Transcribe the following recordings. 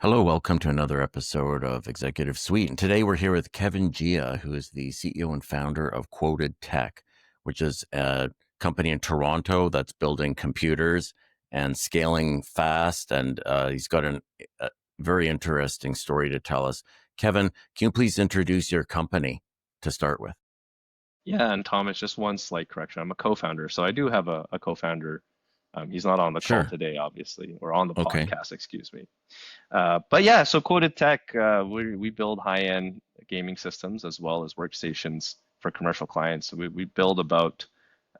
Hello, welcome to another episode of Executive Suite. And today we're here with Kevin Gia, who is the CEO and founder of Quoted Tech, which is a company in Toronto that's building computers and scaling fast. And he's got a very interesting story to tell us. Kevin, can you please introduce your company to start with? Yeah, and Thomas, just one slight correction. I'm a co-founder, so I do have a co-founder. He's not on the call Sure. today, obviously, or on the Okay. podcast, excuse me. But yeah, so Quoted Tech, we build high-end gaming systems as well as workstations for commercial clients. So we've built about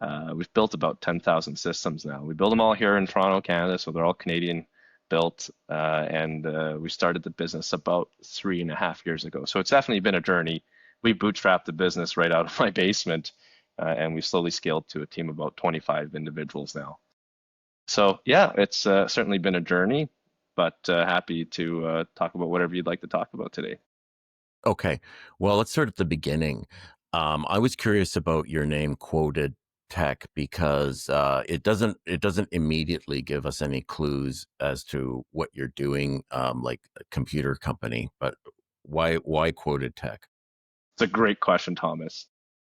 10,000 systems now. We build them all here in Toronto, Canada, so they're all Canadian built, and we started the business about 3.5 years ago. So it's definitely been a journey. We bootstrapped the business right out of my basement, and we slowly scaled to a team of about 25 individuals now. So yeah, it's certainly been a journey, but happy to talk about whatever you'd like to talk about today. Okay. Well, let's start at the beginning. I was curious about your name, Quoted Tech, because it doesn't immediately give us any clues as to what you're doing, like a computer company. But why Quoted Tech? It's a great question, Thomas.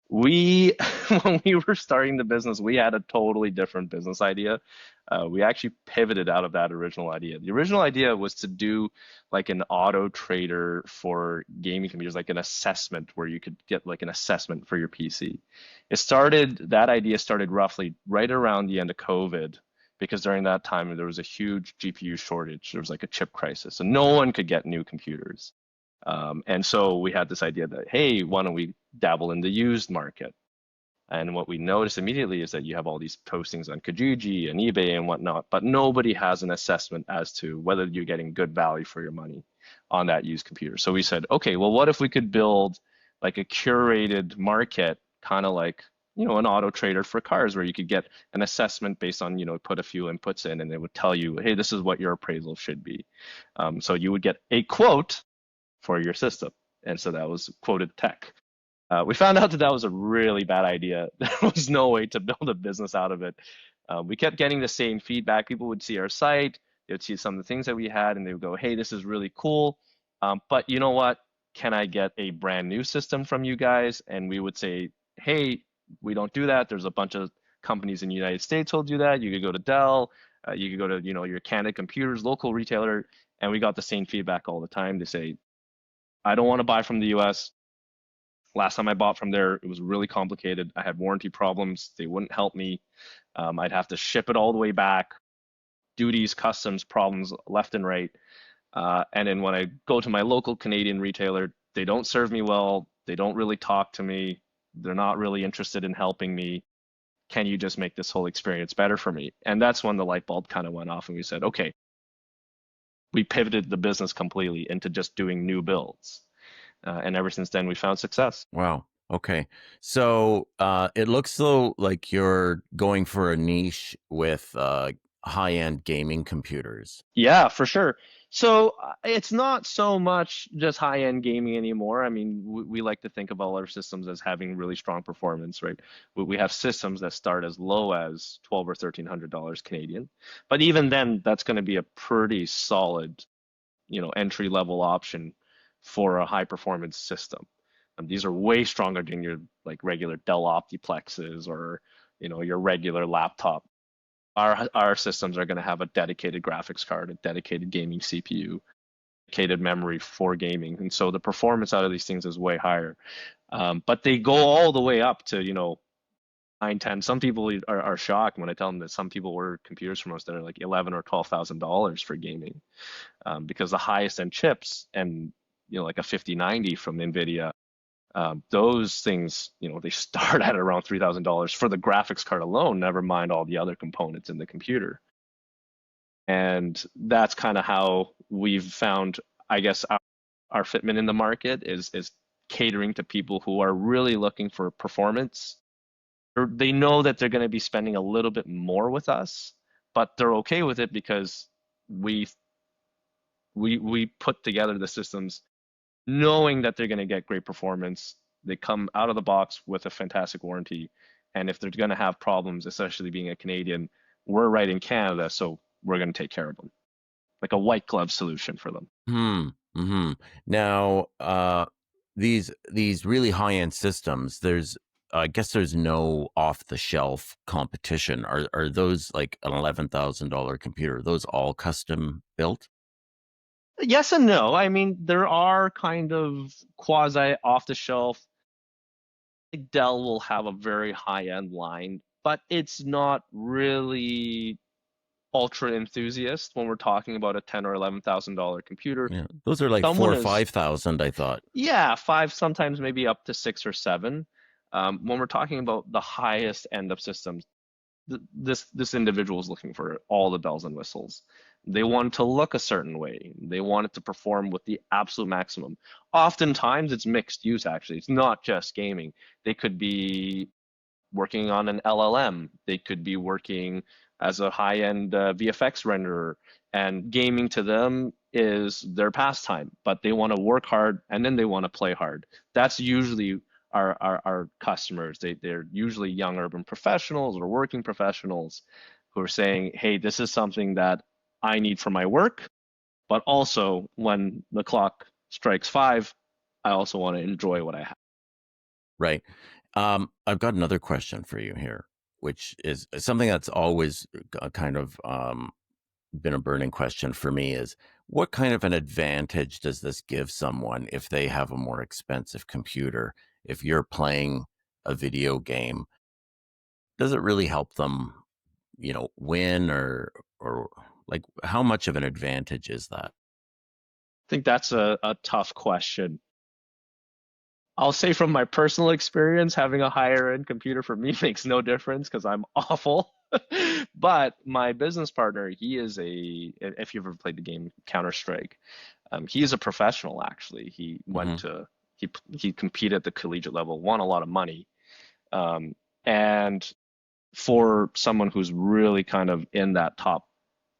We, when we were starting the business, we had a totally different business idea. We actually pivoted out of that original idea. The original idea was to do like an auto trader for gaming computers, like an assessment where you could get like an assessment for your PC. That idea started roughly right around the end of COVID, because during that time there was a huge GPU shortage. There was like a chip crisis, so no one could get new computers. And so we had this idea that, hey, why don't we dabble in the used market? And what we noticed immediately is that you have all these postings on Kijiji and eBay and whatnot, but nobody has an assessment as to whether you're getting good value for your money on that used computer. So we said, okay, well, what if we could build like a curated market, kind of like, an auto trader for cars where you could get an assessment based on, put a few inputs in and it would tell you, hey, this is what your appraisal should be. So you would get a quote for your system. And so that was Quoted Tech. We found out that that was a really bad idea. There was no way to build a business out of it. We kept getting the same feedback. People would see our site, they would see some of the things that we had, and they would go, hey, this is really cool. But you know what? Can I get a brand new system from you guys? And we would say, hey, we don't do that. There's a bunch of companies in the United States who'll do that. You could go to Dell, you could go to, your Canada Computers, local retailer, and we got the same feedback all the time. They say, I don't want to buy from the US. Last time I bought from there, it was really complicated. I had warranty problems. They wouldn't help me. I'd have to ship it all the way back, duties, customs problems left and right. And then when I go to my local Canadian retailer, they don't serve me well. They don't really talk to me. They're not really interested in helping me. Can you just make this whole experience better for me? And that's when the light bulb kind of went off and we said, okay, we pivoted the business completely into just doing new builds. And ever since then, we found success. Wow. Okay. So it looks though like you're going for a niche with high-end gaming computers. Yeah, for sure. So it's not so much just high-end gaming anymore. I mean, we like to think of all our systems as having really strong performance, right? We have systems that start as low as 12 or $1,300 Canadian, but even then, that's going to be a pretty solid, entry level option for a high performance system. These are way stronger than your like regular Dell Optiplexes or your regular laptop. Our systems are going to have a dedicated graphics card, a dedicated gaming CPU, dedicated memory for gaming, and so the performance out of these things is way higher. But they go all the way up to 9, 10. Some people are shocked when I tell them that some people order computers from us that are like 11 or $12,000 for gaming, because the highest end chips and like a 5090 from Nvidia, those things, they start at around $3,000 for the graphics card alone, never mind all the other components in the computer. And that's kind of how we've found, I guess, our fitment in the market is catering to people who are really looking for performance. They know that they're going to be spending a little bit more with us, but they're okay with it because we we put together the systems knowing that they're going to get great performance. They come out of the box with a fantastic warranty. And if they're going to have problems, especially being a Canadian, we're right in Canada, so we're going to take care of them. like a white glove solution for them. Hmm. Hmm. Now, these really high-end systems, I guess there's no off-the-shelf competition. Are those like an $11,000 computer? Are those all custom built? Yes and no. I mean, there are kind of quasi off the shelf. Dell will have a very high end line, but it's not really ultra enthusiast when we're talking about a ten or $11,000 computer. Yeah, those are like four Someone or is, 5,000, I thought. yeah, five, sometimes maybe up to six or seven. When we're talking about the highest end of systems, this individual is looking for all the bells and whistles. They want it to look a certain way. They want it to perform with the absolute maximum. Oftentimes, it's mixed use, actually. It's not just gaming. They could be working on an LLM. They could be working as a high-end VFX renderer, and gaming to them is their pastime. But they want to work hard and then they want to play hard. That's usually our customers. They're usually young urban professionals or working professionals who are saying, "Hey, this is something that I need for my work, but also when the clock strikes five, I also want to enjoy what I have." Right. I've got another question for you here, which is something that's always kind of been a burning question for me is what kind of an advantage does this give someone if they have a more expensive computer? If you're playing a video game, does it really help them, win or like how much of an advantage is that? I think that's a tough question. I'll say from my personal experience, having a higher end computer for me makes no difference because I'm awful. But my business partner, he is if you've ever played the game Counter-Strike, he is a professional actually. Hmm. He competed at the collegiate level, won a lot of money. And for someone who's really kind of in that top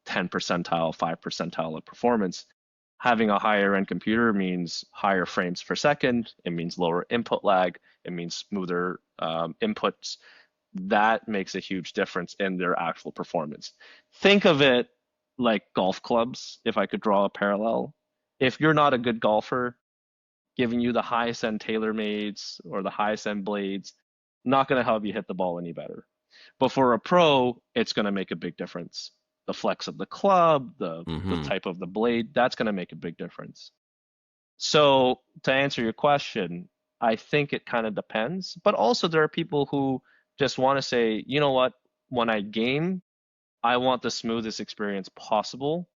10 percentile, 5 percentile of performance, having a higher end computer means higher frames per second. It means lower input lag. It means smoother inputs. That makes a huge difference in their actual performance. Think of it like golf clubs, if I could draw a parallel. If you're not a good golfer, giving you the highest end TaylorMades or the highest end blades, not going to help you hit the ball any better. But for a pro, it's going to make a big difference. The flex of the club, the Hmm. type of the blade, that's going to make a big difference. So to answer your question, I think it kind of depends. But also there are people who just want to say, you know what, when I game, I want the smoothest experience possible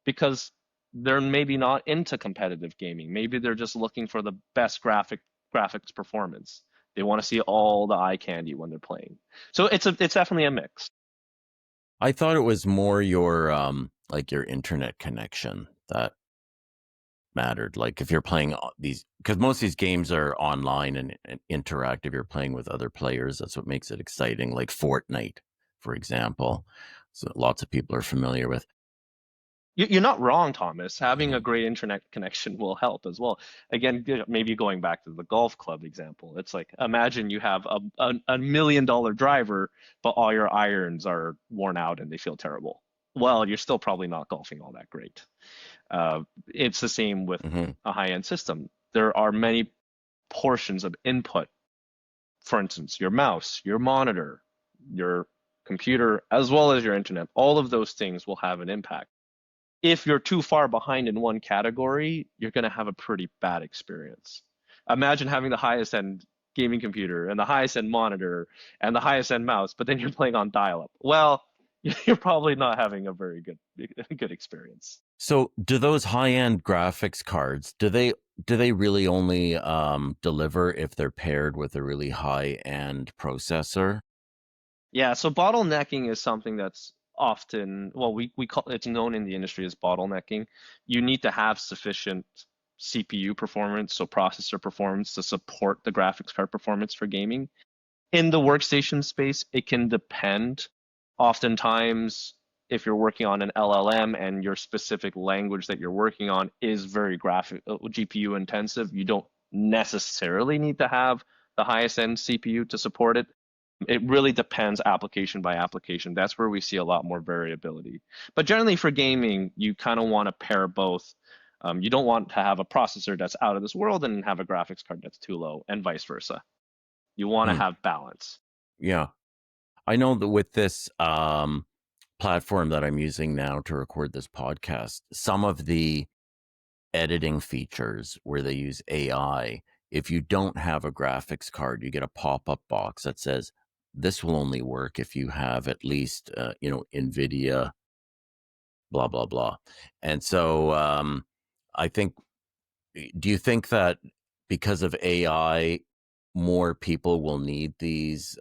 because they're maybe not into competitive gaming. Maybe they're just looking for the best graphics performance. They want to see all the eye candy when they're playing. So it's definitely a mix. I thought it was more your like your internet connection that mattered. Like if you're playing these, because most of these games are online and interactive, you're playing with other players. That's what makes it exciting. Like Fortnite, for example, so lots of people are familiar with. You're not wrong, Thomas. Having a Mhm. great internet connection will help as well. Again, maybe going back to the golf club example, it's like imagine you have a $1 million driver, but all your irons are worn out and they feel terrible. Well, you're still probably not golfing all that great. It's the same with Mhm. a high-end system. There are many portions of input. For instance, your mouse, your monitor, your computer, as well as your internet. All of those things will have an impact. If you're too far behind in one category, you're going to have a pretty bad experience. Imagine having the highest end gaming computer and the highest end monitor and the highest end mouse, but then you're playing on dial-up. Well, you're probably not having a very good experience. So, do those high-end graphics cards do they really only deliver if they're paired with a really high-end processor? Yeah, so bottlenecking is something that's often, well, we call it's known in the industry as bottlenecking. You need to have sufficient CPU performance, so processor performance to support the graphics card performance for gaming. In the workstation space, it can depend. Oftentimes, if you're working on an LLM and your specific language that you're working on is very GPU intensive, you don't necessarily need to have the highest end CPU to support it. It really depends application by application. That's where we see a lot more variability. But generally for gaming, you kind of want to pair both. You don't want to have a processor that's out of this world and have a graphics card that's too low, and vice versa. You want to Hmm. have balance. Yeah. I know that with this platform that I'm using now to record this podcast, some of the editing features where they use AI, if you don't have a graphics card, you get a pop-up box that says this will only work if you have at least Nvidia blah blah blah. And so I think, do you think that because of AI more people will need these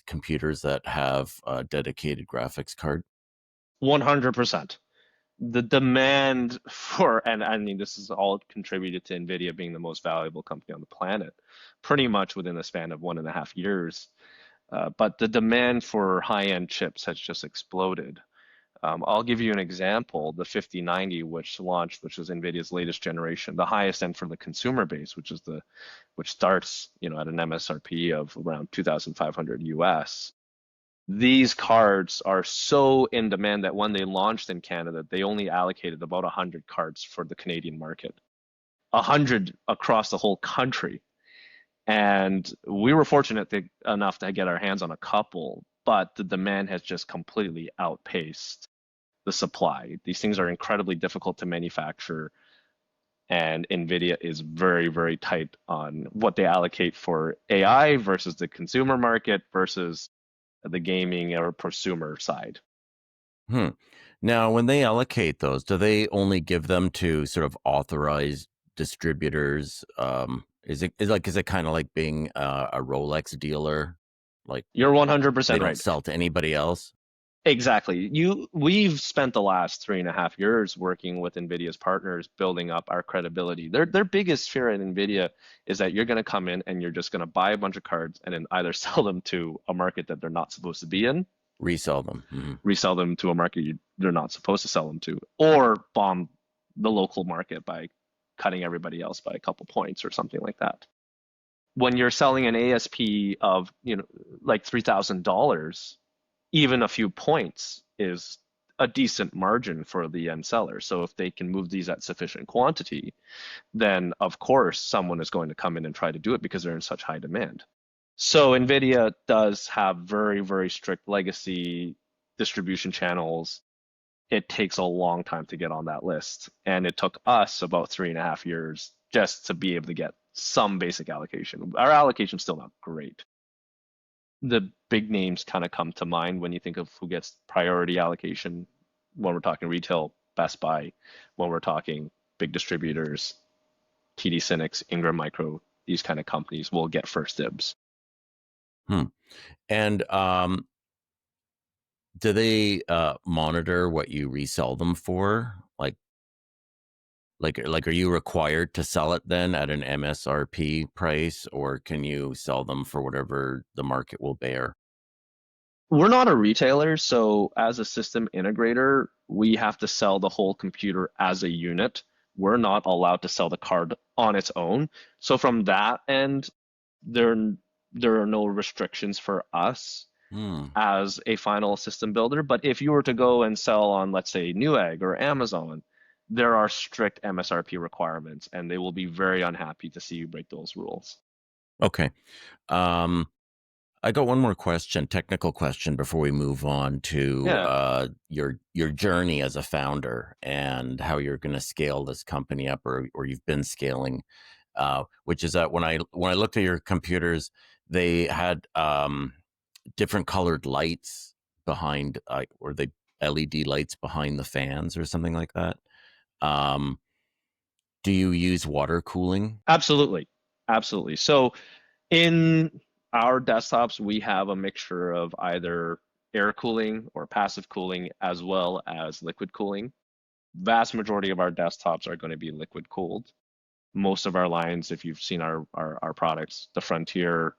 computers that have a dedicated graphics card? 100%. The demand for, and I mean, this is all contributed to Nvidia being the most valuable company on the planet, pretty much within the span of 1.5 years. But the demand for high-end chips has just exploded. I'll give you an example. The 5090, which launched, which is NVIDIA's latest generation, the highest end for the consumer base, which starts, at an MSRP of around 2,500 US. These cards are so in demand that when they launched in Canada, they only allocated about 100 cards for the Canadian market, 100 across the whole country. And we were fortunate enough to get our hands on a couple, but the demand has just completely outpaced the supply. These things are incredibly difficult to manufacture, and NVIDIA is very, very tight on what they allocate for AI versus the consumer market versus the gaming or prosumer side. Hmm. Now, when they allocate those, do they only give them to sort of authorized distributors? Is it kind of like being a Rolex dealer? Like You're they 100% don't right. sell to anybody else? Exactly. We've spent the last 3.5 years working with NVIDIA's partners, building up our credibility. Their biggest fear at NVIDIA is that you're going to come in and you're just going to buy a bunch of cards and then either sell them to a market that they're not supposed to be in, Resell them. Hmm. resell them to a market they're not supposed to sell them to, or bomb the local market by cutting everybody else by a couple points or something like that. When you're selling an ASP of, like $3,000, even a few points is a decent margin for the end seller. So if they can move these at sufficient quantity, then of course someone is going to come in and try to do it because they're in such high demand. So NVIDIA does have very, very strict legacy distribution channels. It takes a long time to get on that list. And it took us about 3.5 years just to be able to get some basic allocation. Our allocation's still not great. The big names kind of come to mind when you think of who gets priority allocation when we're talking retail, Best Buy, when we're talking big distributors, TD Synnex, Ingram Micro, these kind of companies will get first dibs. Hmm. And do they monitor what you resell them for? Like, are you required to sell it then at an MSRP price, or can you sell them for whatever the market will bear? We're not a retailer, so as a system integrator, we have to sell the whole computer as a unit. We're not allowed to sell the card on its own. So from that end, there there are no restrictions for us Hmm. as a final system builder. But if you were to go and sell on, let's say, Newegg or Amazon, there are strict MSRP requirements, and they will be very unhappy to see you break those rules. Okay. Um, I got one more question, technical question, before we move on to Yeah, your journey as a founder and how you're going to scale this company up, or you've been scaling. Which is that when I looked at your computers, they had different colored lights behind, or they LED lights behind the fans or something like that. Um, do you use water cooling? absolutely. Absolutely. So in our desktops, we have a mixture of either air cooling or passive cooling as well as liquid cooling. Vast majority of our desktops are going to be liquid cooled. Most of our lines, if you've seen our products, the Frontier,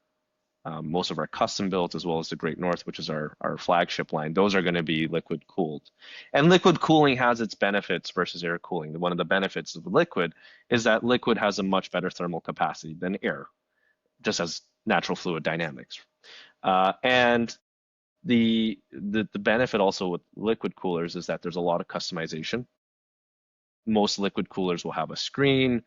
most of our custom builds, as well as the Great North, which is our flagship line, those are going to be liquid cooled. And liquid cooling has its benefits versus air cooling. One of the benefits of liquid is that liquid has a much better thermal capacity than air, just as natural fluid dynamics. And the benefit also with liquid coolers is that there's a lot of customization. Most liquid coolers will have a screen.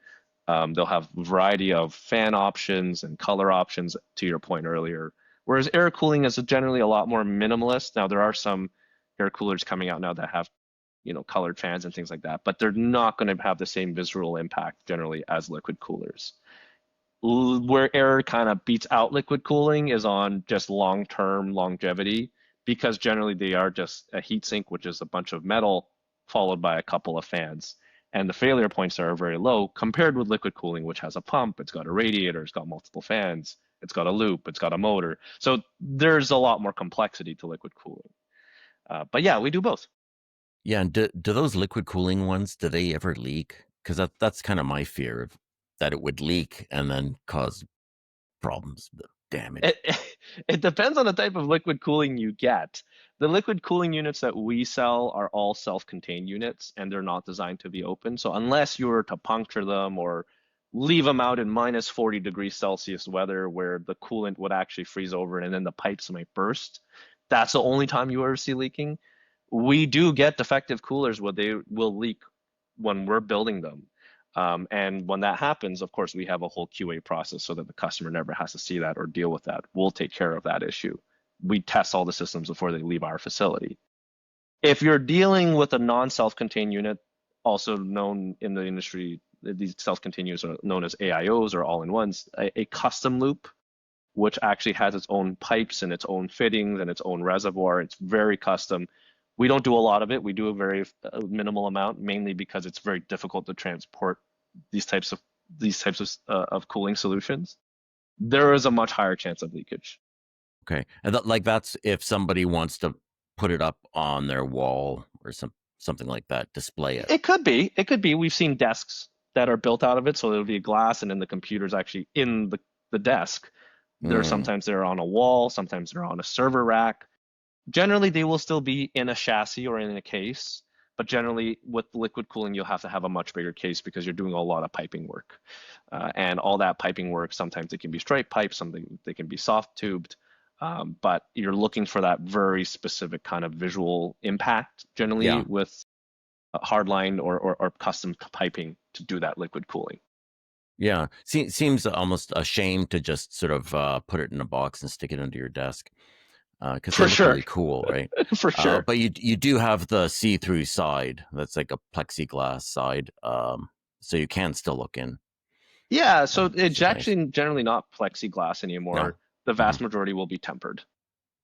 They'll have a variety of fan options and color options, to your point earlier. Whereas air cooling is generally a lot more minimalist. Now, there are some air coolers coming out now that have, colored fans and things like that, but they're not going to have the same visual impact generally as liquid coolers. Where air kind of beats out liquid cooling is on just long-term longevity, because generally they are just a heat sink, which is a bunch of metal followed by a couple of fans. And the failure points are very low compared with liquid cooling, which has a pump, it's got a radiator, it's got multiple fans, it's got a loop, it's got a motor. So there's a lot more complexity to liquid cooling. But yeah, we do both. Yeah, and do those liquid cooling ones, do they ever leak? Because that's kind of my fear of that it would leak and then cause problems, damage. It depends on the type of liquid cooling you get. The liquid cooling units that we sell are all self-contained units, and they're not designed to be open. So unless you were to puncture them or leave them out in minus 40 degrees Celsius weather where the coolant would actually freeze over and then the pipes might burst, that's the only time you ever see leaking. We do get defective coolers where they will leak when we're building them. And when that happens, of course, we have a whole QA process so that the customer never has to see that or deal with that. We'll take care of that issue. We test all the systems before they leave our facility. If you're dealing with a non-self-contained unit, also known in the industry, these self-contained units are known as AIOs or all-in-ones, a custom loop, which actually has its own pipes and its own fittings and its own reservoir. It's very custom. We don't do a lot of it. We do a very minimal amount, mainly because it's very difficult to transport these types of of cooling solutions. There is a much higher chance of leakage. Okay, and that's if somebody wants to put it up on their wall or something like that, display it. It could be. It could be. We've seen desks that are built out of it, so it'll be a glass, and then the computer's actually in the desk. Mm, Sometimes they're on a wall, sometimes they're on a server rack. Generally, they will still be in a chassis or in a case, but generally with liquid cooling, you'll have to have a much bigger case because you're doing a lot of piping work. And all that piping work, sometimes it can be straight pipe, something they can be soft tubed, but you're looking for that very specific kind of visual impact generally yeah, with hardline or custom piping to do that liquid cooling. yeah. Seems almost a shame to just sort of put it in a box and stick it under your desk. Because they For look sure, really cool, right? for sure. But you do have the see-through side. That's like a plexiglass side, so you can still look in, Yeah, so which it's is nice. actually generally not plexiglass No, anymore. The hmm vast majority will be tempered.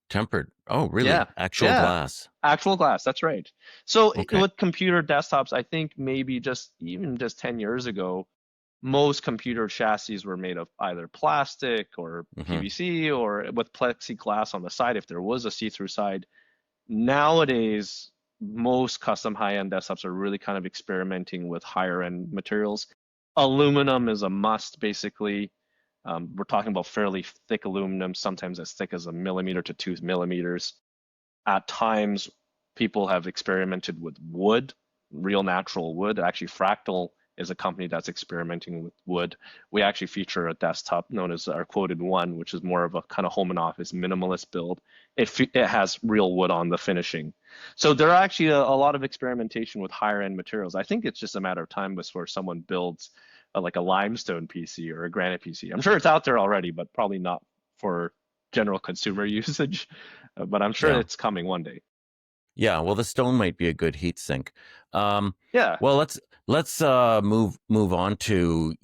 tempered. Oh, Yeah, really? Actual yeah, glass. actual glass. That's right. So Okay. with computer desktops, I think maybe just 10 years ago, most computer chassis were made of either plastic or hmm PVC or with plexiglass on the side if there was a see-through side. Nowadays, most custom high-end desktops are really kind of experimenting with higher end materials. Aluminum is a must, basically. We're talking about fairly thick aluminum, sometimes as thick as a millimeter to 2 millimeters. At times, people have experimented with wood, real natural wood. Actually, Fractal is a company that's experimenting with wood. We actually feature a desktop known as our Quoted One, which is more of a kind of home and office minimalist build. It has real wood on the finishing. So there are actually a lot of experimentation with higher end materials. I think it's just a matter of time before someone builds like a limestone PC or a granite PC. I'm sure it's out there already, but probably not for general consumer usage. But I'm sure Yeah. it's coming one day. Yeah, well, the stone might be a good heat sink. Um, Yeah, well, let's move on to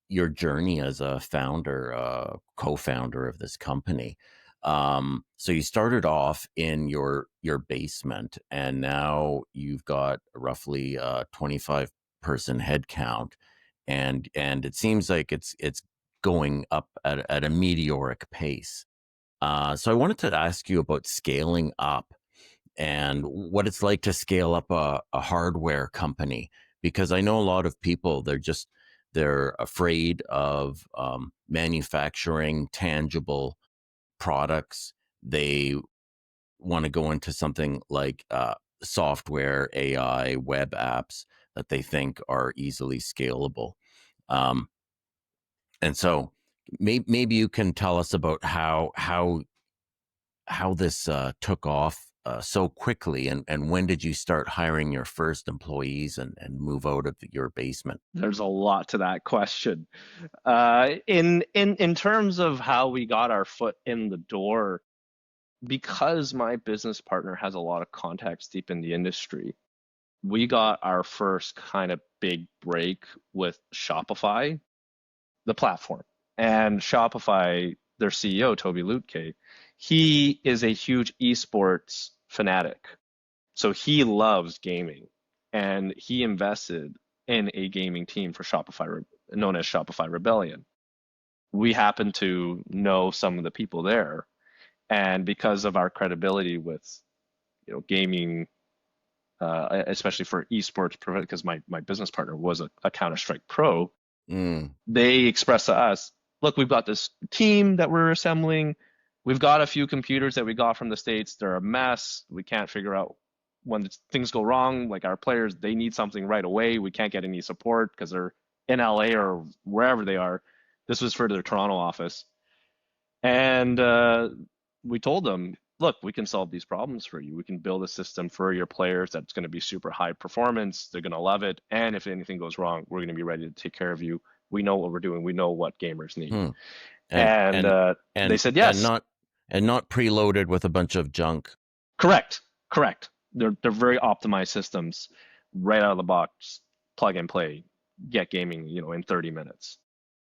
your journey as a founder, co-founder of this company. So you started off in your basement, and now you've got roughly 25 person head count, and it seems like it's going up at a meteoric pace. So I wanted to ask you about scaling up and what it's like to scale up a hardware company, because I know a lot of people, they're afraid of manufacturing tangible products. They want to go into something like software, AI, web apps that they think are easily scalable. um, and so maybe you can tell us about how how this took off so quickly, and when did you start hiring your first employees and move out of your basement? There's a lot to that question. In terms of how we got our foot in the door, because my business partner has a lot of contacts deep in the industry, we got our first kind of big break with Shopify, the platform. And Shopify, their CEO, Toby Lutke, he is a huge esports fanatic. So he loves gaming and he invested in a gaming team for Shopify, known as Shopify Rebellion. We happen to know some of the people there. And because of our credibility with, gaming, especially for esports, because my business partner was a Counter-Strike pro, Mm. they expressed to us, look, we've got this team that we're assembling. We've got a few computers that we got from the States. They're a mess. We can't figure out when things go wrong. Like our players, they need something right away. We can't get any support because they're in LA or wherever they are. This was for their Toronto office. And we told them, look, we can solve these problems for you. We can build a system for your players that's going to be super high performance. They're going to love it. And if anything goes wrong, we're going to be ready to take care of you. We know what we're doing. We know what gamers need. Hmm. And And and they and said and yes. not preloaded with a bunch of junk. Correct. Correct. They're very optimized systems right out of the box, plug and play, get gaming, in 30 minutes.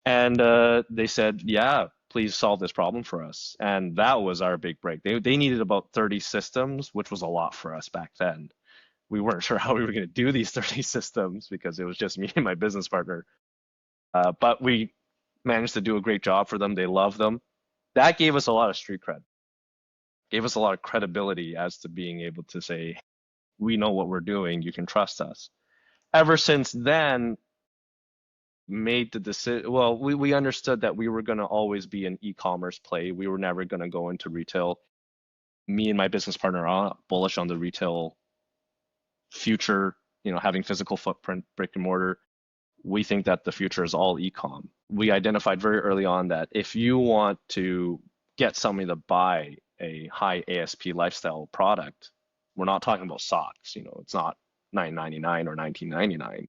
And they said, yeah, please solve this problem for us. And that was our big break. They needed about 30 systems, which was a lot for us back then. We weren't sure how we were going to do these 30 systems because it was just me and my business partner. But we managed to do a great job for them. They love them. That gave us a lot of street cred, gave us a lot of credibility as to being able to say, we know what we're doing. You can trust us. Ever since then, made the decision. Well, we understood that we were going to always be an e-commerce play. We were never going to go into retail. Me and my business partner are bullish on the retail future, having physical footprint, brick and mortar. We think that the future is all e-com. We identified very early on that if you want to get somebody to buy a high ASP lifestyle product, we're not talking about socks. It's not $9.99 or $19.99.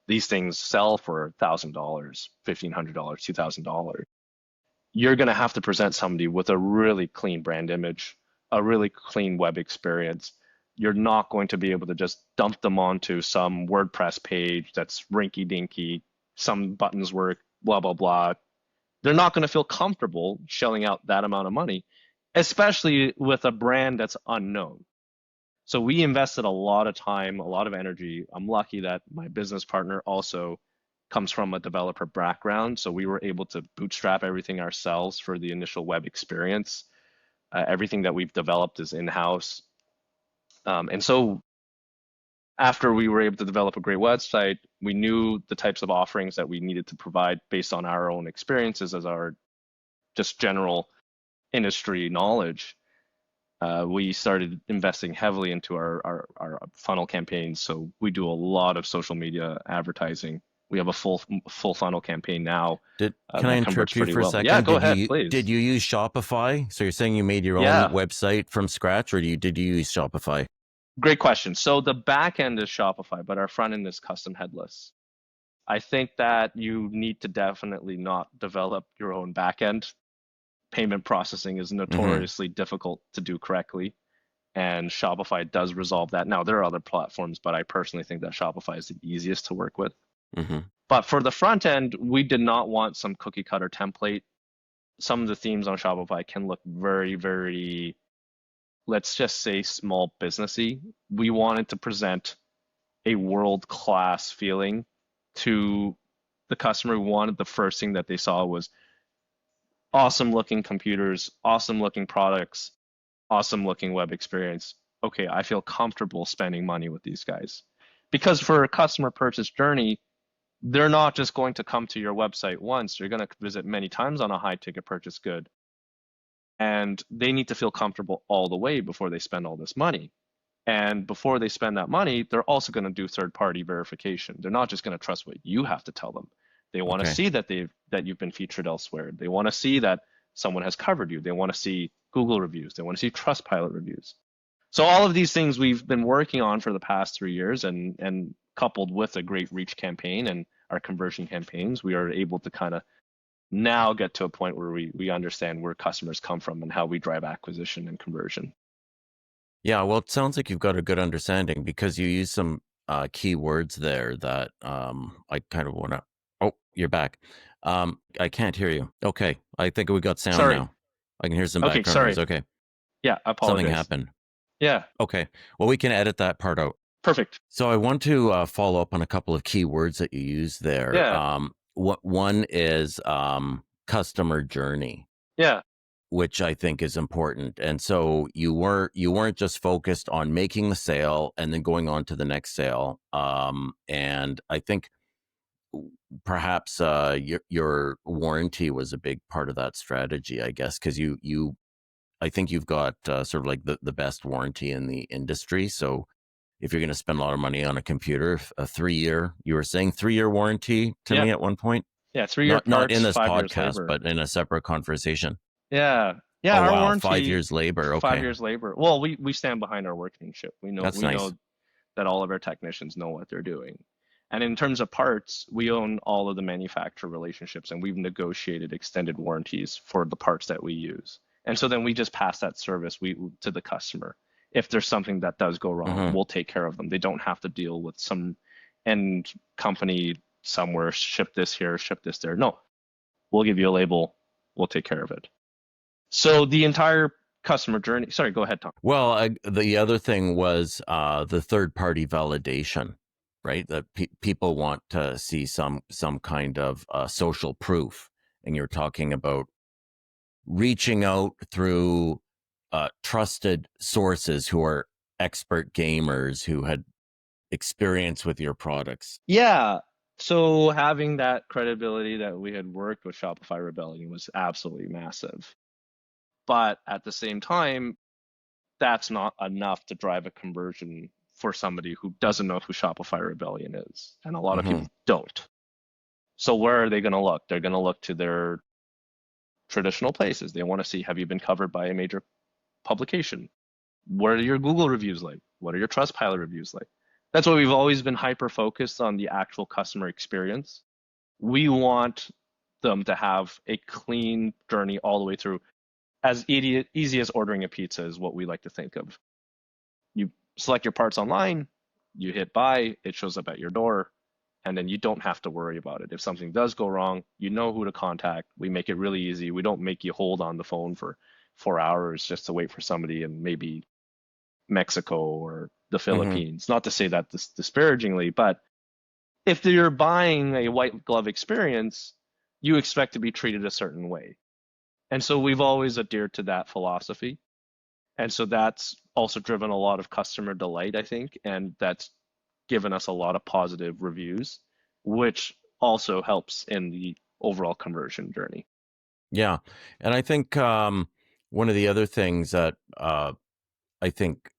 These things sell for $1,000, $1,500, $2,000. You're going to have to present somebody with a really clean brand image, a really clean web experience. You're not going to be able to just dump them onto some WordPress page that's rinky dinky, some buttons work, blah, blah, blah. They're not going to feel comfortable shelling out that amount of money, especially with a brand that's unknown. So we invested a lot of time, a lot of energy. I'm lucky that my business partner also comes from a developer background. So we were able to bootstrap everything ourselves for the initial web experience. Everything that we've developed is in-house. And so after we were able to develop a great website, we knew the types of offerings that we needed to provide based on our own experiences as our just general industry knowledge. We started investing heavily into our funnel campaigns. So we do a lot of social media advertising. We have a full funnel campaign now Can I that converts interrupt you pretty for a well. Yeah, second? go Did ahead, did please. you use Shopify? So you're saying you made your own Yeah, website from scratch, or did you use Shopify? great question. So the back end is Shopify, but our front end is custom headless. I think that you need to definitely not develop your own back end. Payment processing is Mm-hmm. notoriously difficult to do correctly, and Shopify does resolve that. Now, there are other platforms, but I personally think that Shopify is the easiest to work with. Mm-hmm. But for the front end, we did not want some cookie cutter template. Some of the themes on Shopify can look very, very, let's just say, small businessy. We wanted to present a world class feeling to the customer. We wanted the first thing that they saw was awesome looking computers, awesome looking products, awesome looking web experience. Okay, I feel comfortable spending money with these guys. Because for a customer purchase journey, they're not just going to come to your website once, they're going to visit many times on a high ticket purchase good. And they need to feel comfortable all the way before they spend all this money. And before they spend that money, they're also going to do third party verification. They're not just going to trust what you have to tell them. They want to Okay. see that you've been featured elsewhere. They want to see that someone has covered you. They want to see Google reviews. They want to see Trustpilot reviews. So all of these things we've been working on for the past 3 years, and coupled with a great reach campaign and our conversion campaigns, we are able to kind of now get to a point where we understand where customers come from and how we drive acquisition and conversion. Yeah, well, it sounds like you've got a good understanding because you use some key words there that I kind of want to. Oh, you're back. I can't hear you. Okay, I think we got sound Sorry. now. I can hear some Okay, background noise. sorry. Okay, Yeah, I something apologize. happened. Yeah, Okay, well, we can edit that part out. perfect. So I want to follow up on a couple of key words that you use there. Yeah, What one is customer journey, yeah. which I think is important. And so you weren't just focused on making the sale and then going on to the next sale. And I think perhaps your warranty was a big part of that strategy, I guess, because you I think you've got sort of like the best warranty in the industry. So if you're going to spend a lot of money on a computer, a 3 year, you were saying 3 year warranty to Yeah, me at one point, yeah. 3 year not in parts, this 5 years podcast, labor. but in a separate conversation. Yeah, yeah. Oh Our wow, 5 years warranty, labor. 5 years Okay, labor. Well, we stand behind our workmanship. We know that's we nice. know that all of our technicians know what they're doing. And in terms of parts, we own all of the manufacturer relationships, and we've negotiated extended warranties for the parts that we use. And so then we just pass that service to the customer. If there's something that does go wrong, Hmm. we'll take care of them. They don't have to deal with some end company somewhere, ship this here, ship this there. No, we'll give you a label, we'll take care of it. So the entire customer journey. Sorry, go ahead, Tom. Well, the other thing was the third party validation, right? That people want to see some kind of social proof, and you're talking about reaching out through trusted sources who are expert gamers who had experience with your products. Yeah. So having that credibility that we had worked with Shopify Rebellion was absolutely massive. But at the same time, that's not enough to drive a conversion for somebody who doesn't know who Shopify Rebellion is. And a lot of Hmm. people don't. So where are they going to look? They're going to look to their traditional places. They want to see, have you been covered by a major publication? What are your Google reviews like? What are your Trustpilot reviews like? That's why we've always been hyper focused on the actual customer experience. We want them to have a clean journey all the way through. As easy as ordering a pizza is what we like to think of. You select your parts online, you hit buy, it shows up at your door, and then you don't have to worry about it. If something does go wrong, you know who to contact. We make it really easy. We don't make you hold on the phone for 4 hours just to wait for somebody in maybe Mexico or the Hmm. Philippines. Not to say that disparagingly, but if you're buying a white glove experience, you expect to be treated a certain way. And so we've always adhered to that philosophy. And so that's also driven a lot of customer delight, I think, and that's given us a lot of positive reviews, which also helps in the overall conversion journey. Yeah, and I think one of the other things that I think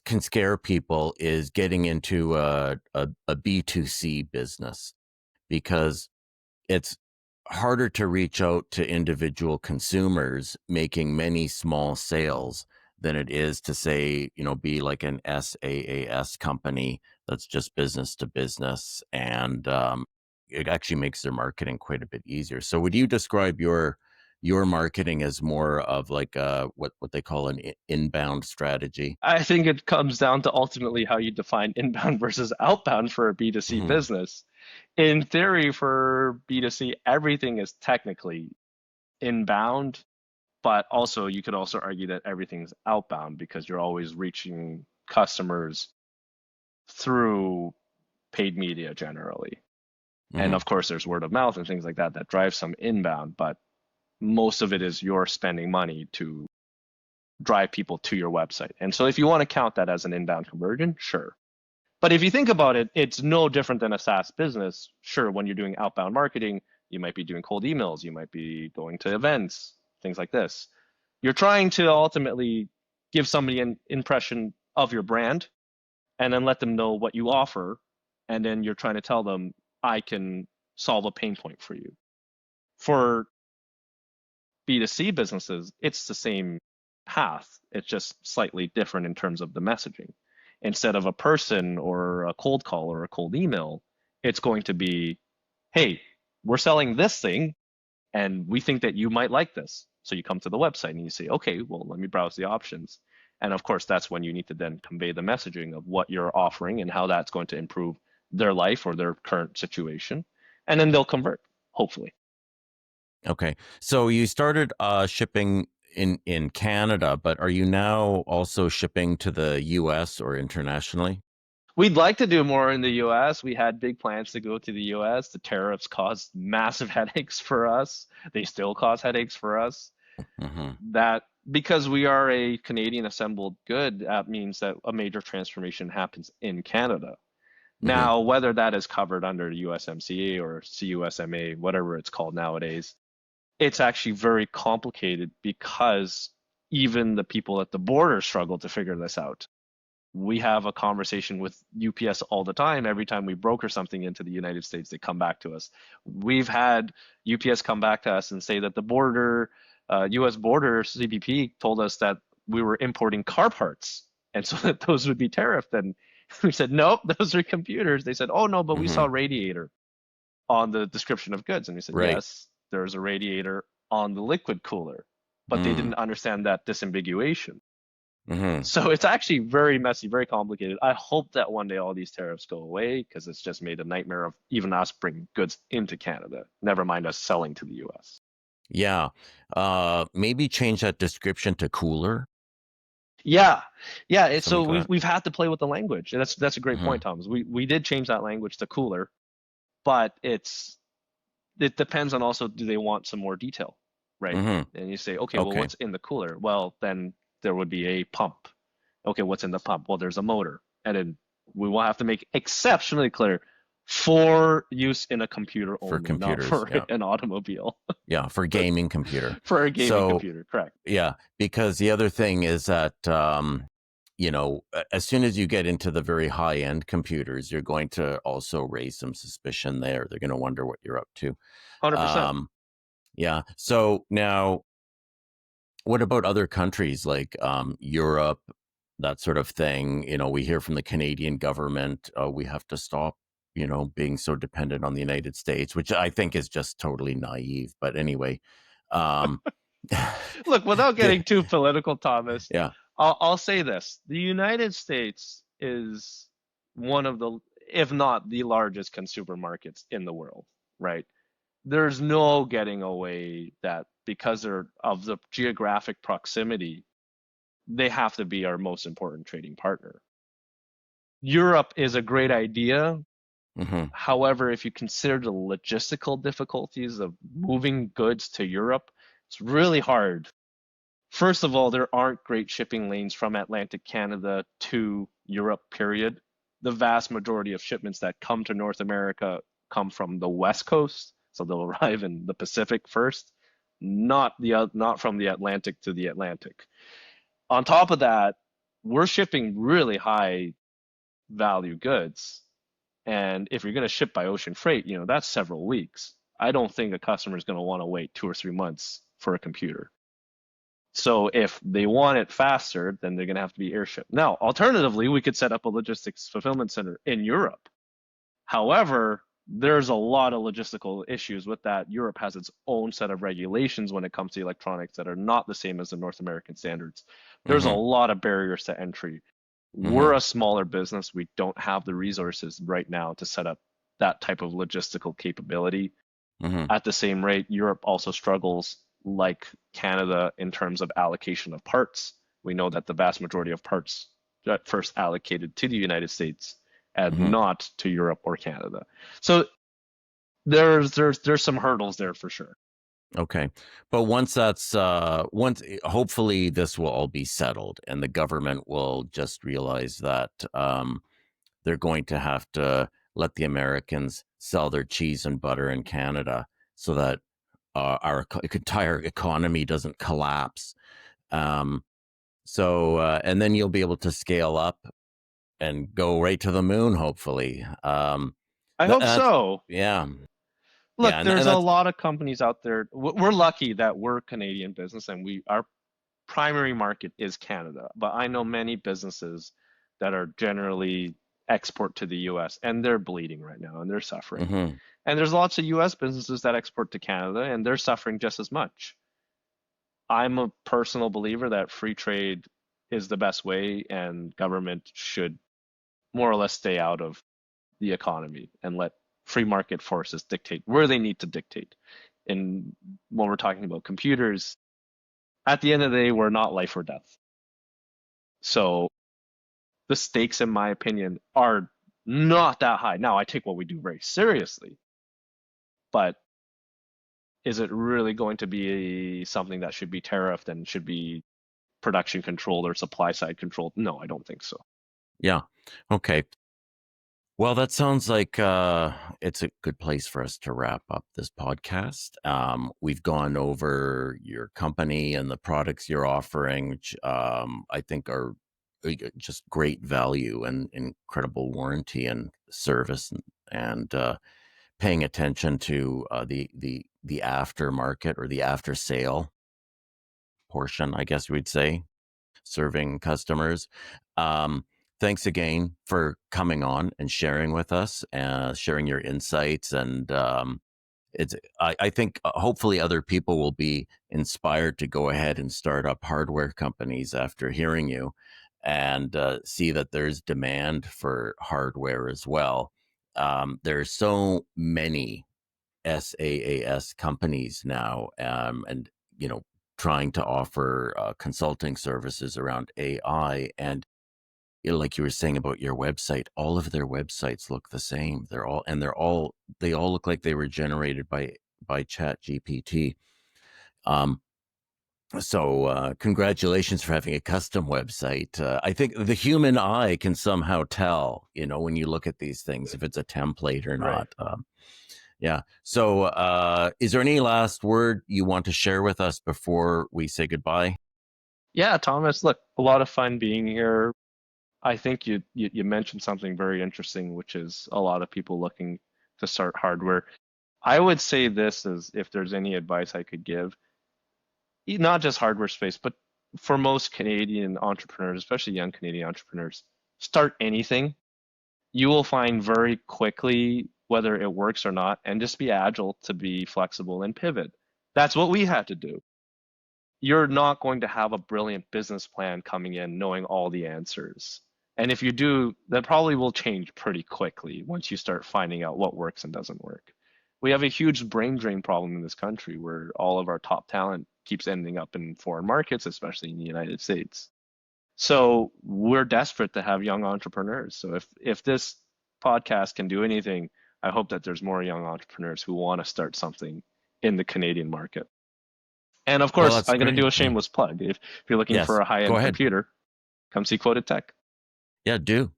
can scare people is getting into a B2C business because it's harder to reach out to individual consumers making many small sales than it is to say, be like an SaaS company that's just business to business. And it actually makes their marketing quite a bit easier. So would you describe your marketing as more of like what they call an inbound strategy? I think it comes down to ultimately how you define inbound versus outbound for a B2C Hmm. business. In theory, for B2C, everything is technically inbound, but also you could also argue that everything's outbound because you're always reaching customers through paid media generally. And Hmm. of course, there's word of mouth and things like that that drive some inbound, but most of it is you're spending money to drive people to your website. And so if you want to count that as an inbound conversion, sure. But if you think about it, it's no different than a SaaS business. Sure, when you're doing outbound marketing, you might be doing cold emails, you might be going to events, things like this. You're trying to ultimately give somebody an impression of your brand and then let them know what you offer. And then you're trying to tell them, I can solve a pain point for you. For B2C businesses, it's the same path. It's just slightly different in terms of the messaging. Instead of a person or a cold call or a cold email, it's going to be, hey, we're selling this thing and we think that you might like this. So you come to the website and you say, okay, well, let me browse the options. And of course, that's when you need to then convey the messaging of what you're offering and how that's going to improve their life or their current situation. And then they'll convert, hopefully. Okay. So you started shipping in Canada, but are you now also shipping to the US or internationally? We'd like to do more in the US. We had big plans to go to the US. The tariffs caused massive headaches for us. They still cause headaches for us. Hmm. That because we are a Canadian assembled good, that means that a major transformation happens in Canada. Hmm. Now, whether that is covered under USMCA or CUSMA, whatever it's called nowadays, it's actually very complicated because even the people at the border struggle to figure this out. We have a conversation with UPS all the time. Every time we broker something into the United States, they come back to us. We've had UPS come back to us and say that the US border CBP told us that we were importing car parts, and so that those would be tariffed. And we said, nope, those are computers. They said, oh no, but we saw Hmm. radiator on the description of goods. And we said, Right. yes, there's a radiator on the liquid cooler, but they Mm. didn't understand that disambiguation. Hmm. So it's actually very messy, very complicated. I hope that one day all these tariffs go away because it's just made a nightmare of even us bringing goods into Canada, never mind us selling to the US. Yeah. Maybe change that description to cooler, Yeah, yeah. So something like we've had to play with the language, and that's a that. great point, Thomas. We did change that language to cooler, but it depends on also do they want some more detail, right? Hmm. And you say, okay, well, Okay. what's in the cooler? Well, then there would be a pump. Okay, what's in the pump? Well, there's a motor. And then we will have to make exceptionally clear for use in a computer For only, not computers. for Yeah. an automobile. Yeah. For gaming computer. For a gaming So, computer, correct. yeah, because the other thing is that, as soon as you get into the very high end computers, you're going to also raise some suspicion there. They're going to wonder what you're up to. 100%. Um, yeah. So now, what about other countries like Europe, that sort of thing? We hear from the Canadian government, we have to stop, being so dependent on the United States, which I think is just totally naive. But anyway, um, Look, without the, getting too political, Thomas, yeah. I'll say this. The United States is one of the, if not the largest consumer markets in the world, right? There's no getting away that because they're of the geographic proximity, they have to be our most important trading partner. Europe is a great idea. Hmm. However, if you consider the logistical difficulties of moving goods to Europe, it's really hard. First of all, there aren't great shipping lanes from Atlantic Canada to Europe, period. The vast majority of shipments that come to North America come from the West Coast, so they'll arrive in the Pacific first, not from the Atlantic to the Atlantic. On top of that, we're shipping really high value goods. And if you're going to ship by ocean freight, that's several weeks. I don't think a customer is going to want to wait 2 or 3 months for a computer. So if they want it faster, then they're going to have to be airship. Now, alternatively, we could set up a logistics fulfillment center in Europe. However, there's a lot of logistical issues with that. Europe has its own set of regulations when it comes to electronics that are not the same as the North American standards. There's a Hmm. lot of barriers to entry. We're Hmm. a smaller business. We don't have the resources right now to set up that type of logistical capability. Hmm. At the same rate, Europe also struggles like Canada in terms of allocation of parts. We know that the vast majority of parts at first allocated to the United States and Hmm. not to Europe or Canada. So there's some hurdles there for sure. Okay. But once hopefully this will all be settled and the government will just realize that they're going to have to let the Americans sell their cheese and butter in Canada so that our entire economy doesn't collapse. Um, and then you'll be able to scale up and go right to the moon, hopefully. I hope That's, so. yeah. Yeah. Look, And there's a that's, lot of companies out there. We're lucky that we're Canadian business and we our primary market is Canada, but I know many businesses that are generally export to the US and they're bleeding right now and they're suffering. Hmm. And there's lots of US businesses that export to Canada and they're suffering just as much. I'm a personal believer that free trade is the best way and government should more or less stay out of the economy and let free market forces dictate where they need to dictate. And when we're talking about computers, at the end of the day, we're not life or death. So the stakes, in my opinion, are not that high. Now, I take what we do very seriously, but is it really going to be something that should be tariffed and should be production controlled or supply side controlled? No, I don't think so. Yeah. Okay. Well, that sounds like it's a good place for us to wrap up this podcast. We've gone over your company and the products you're offering, which I think are just great value and incredible warranty and service, and paying attention to the aftermarket or the after sale portion, I guess we'd say, serving customers. Um, Thanks again for coming on and sharing with us, sharing your insights. And I think hopefully other people will be inspired to go ahead and start up hardware companies after hearing you, and see that there's demand for hardware as well. There's so many SaaS companies now, and trying to offer consulting services around AI. And like you were saying about your website, all of their websites look the same. They all look like they were generated by Chat GPT. Um, so congratulations for having a custom website. I think the human eye can somehow tell, when you look at these things, if it's a template or Right. not. Yeah. So, is there any last word you want to share with us before we say goodbye? Yeah, Thomas, look, a lot of fun being here. I think you mentioned something very interesting, which is a lot of people looking to start hardware. I would say this is if there's any advice I could give, not just hardware space, but for most Canadian entrepreneurs, especially young Canadian entrepreneurs, start anything. You will find very quickly whether it works or not, and just be agile to be flexible and pivot. That's what we had to do. You're not going to have a brilliant business plan coming in knowing all the answers. And if you do, that probably will change pretty quickly once you start finding out what works and doesn't work. We have a huge brain drain problem in this country where all of our top talent keeps ending up in foreign markets, especially in the United States. So we're desperate to have young entrepreneurs. So if this podcast can do anything, I hope that there's more young entrepreneurs who want to start something in the Canadian market. And of Well, course, that's I'm going to do great. a Yeah. shameless plug. If you're looking for Yes. a Go high-end ahead. computer, come see Quoted Tech. Yeah. Do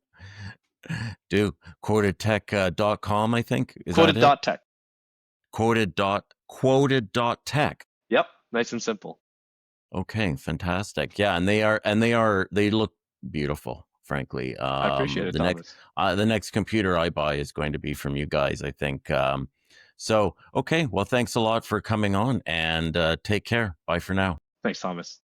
quotedtech.com, I think. Is that it? Quoted.tech. Quoted.tech. Yep, nice and simple. Okay, fantastic. Yeah, they look beautiful, frankly. I appreciate it, Thomas. The next computer I buy is going to be from you guys, I think. So, okay, well, thanks a lot for coming on, and take care. Bye for now. Thanks, Thomas.